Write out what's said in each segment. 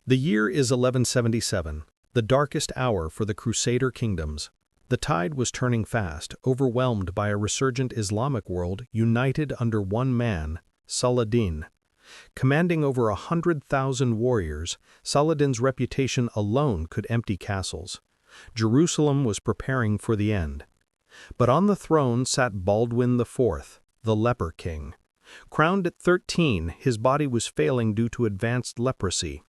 The year is 1177, the darkest hour for the Crusader kingdoms. The tide was turning fast, overwhelmed by a resurgent Islamic world united under one man, Saladin. Commanding over 100,000 warriors, Saladin's reputation alone could empty castles. Jerusalem was preparing for the end. But on the throne sat Baldwin IV, the Leper King. Crowned at 13, his body was failing due to advanced leprosy.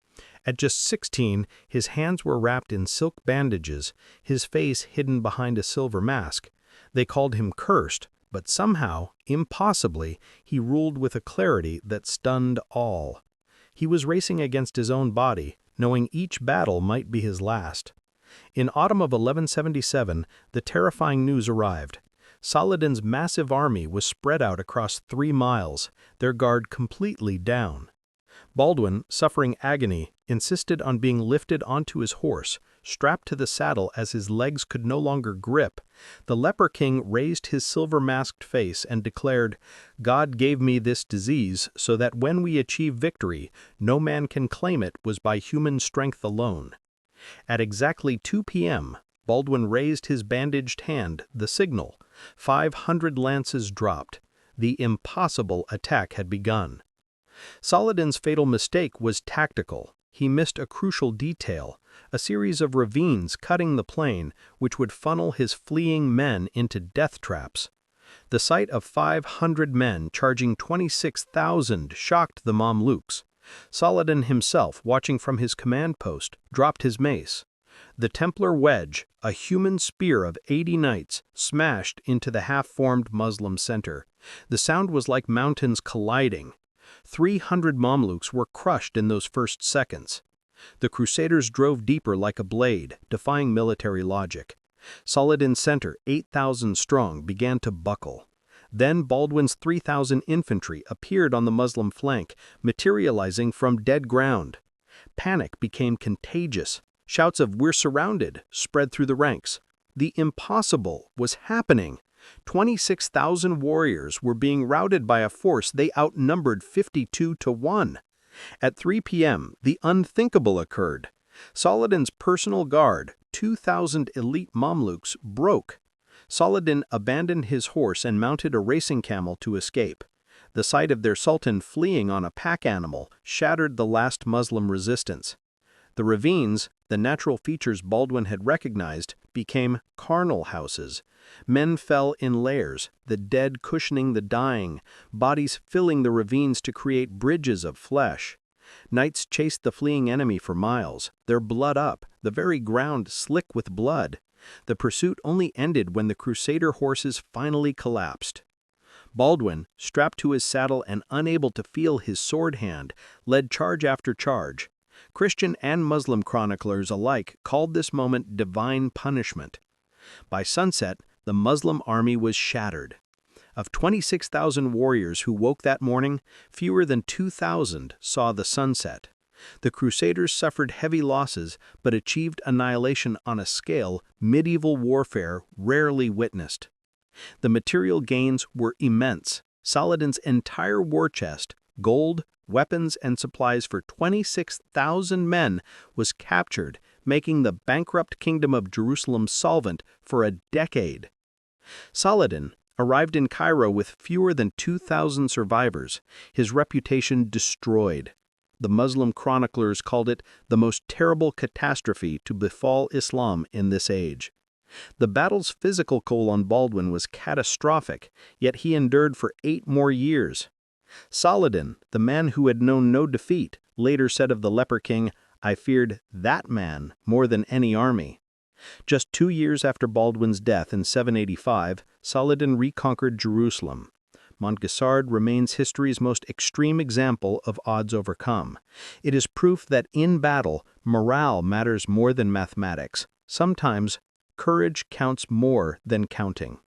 At just 16, his hands were wrapped in silk bandages, his face hidden behind a silver mask. They called him cursed, but somehow, impossibly, he ruled with a clarity that stunned all. He was racing against his own body, knowing each battle might be his last. In autumn of 1177, the terrifying news arrived. Saladin's massive army was spread out across 3 miles, their guard completely down. Baldwin, suffering agony, insisted on being lifted onto his horse, strapped to the saddle as his legs could no longer grip. The Leper King raised his silver-masked face and declared, "God gave me this disease so that when we achieve victory, no man can claim it was by human strength alone." At exactly 2 p.m., Baldwin raised his bandaged hand, the signal. 500 lances dropped. The impossible attack had begun. Saladin's fatal mistake was tactical. He missed a crucial detail, a series of ravines cutting the plain, which would funnel his fleeing men into death traps. The sight of 500 men charging 26,000 shocked the Mamluks. Saladin himself, watching from his command post, dropped his mace. The Templar wedge, a human spear of 80 knights, smashed into the half-formed Muslim center. The sound was like mountains colliding. 300 Mamluks were crushed in those first seconds. The Crusaders drove deeper like a blade, defying military logic. Saladin's center, 8,000 strong, began to buckle. Then Baldwin's 3,000 infantry appeared on the Muslim flank, materializing from dead ground. Panic became contagious. Shouts of "We're surrounded" spread through the ranks. The impossible was happening. 26,000 warriors were being routed by a force they outnumbered 52 to 1. At 3 p.m., the unthinkable occurred. Saladin's personal guard, 2,000 elite Mamluks, broke. Saladin abandoned his horse and mounted a racing camel to escape. The sight of their sultan fleeing on a pack animal shattered the last Muslim resistance. The ravines, the natural features Baldwin had recognized, became charnel houses. Men fell in layers, the dead cushioning the dying, bodies filling the ravines to create bridges of flesh. Knights chased the fleeing enemy for miles, their blood up, the very ground slick with blood. The pursuit only ended when the Crusader horses finally collapsed. Baldwin, strapped to his saddle and unable to feel his sword hand, led charge after charge. Christian and Muslim chroniclers alike called this moment divine punishment. By sunset, the Muslim army was shattered. Of 26,000 warriors who woke that morning, fewer than 2,000 saw the sunset. The Crusaders suffered heavy losses but achieved annihilation on a scale medieval warfare rarely witnessed. The material gains were immense. Saladin's entire war chest, gold, weapons, and supplies for 26,000 men was captured, making the bankrupt kingdom of Jerusalem solvent for a decade. Saladin arrived in Cairo with fewer than 2,000 survivors, his reputation destroyed. The Muslim chroniclers called it the most terrible catastrophe to befall Islam in this age. The battle's physical toll on Baldwin was catastrophic, yet he endured for 8 more years. Saladin, the man who had known no defeat, later said of the Leper King, "I feared that man more than any army." Just 2 years after Baldwin's death in 785, Saladin reconquered Jerusalem. Montgessard remains history's most extreme example of odds overcome. It is proof that in battle, morale matters more than mathematics. Sometimes, courage counts more than counting.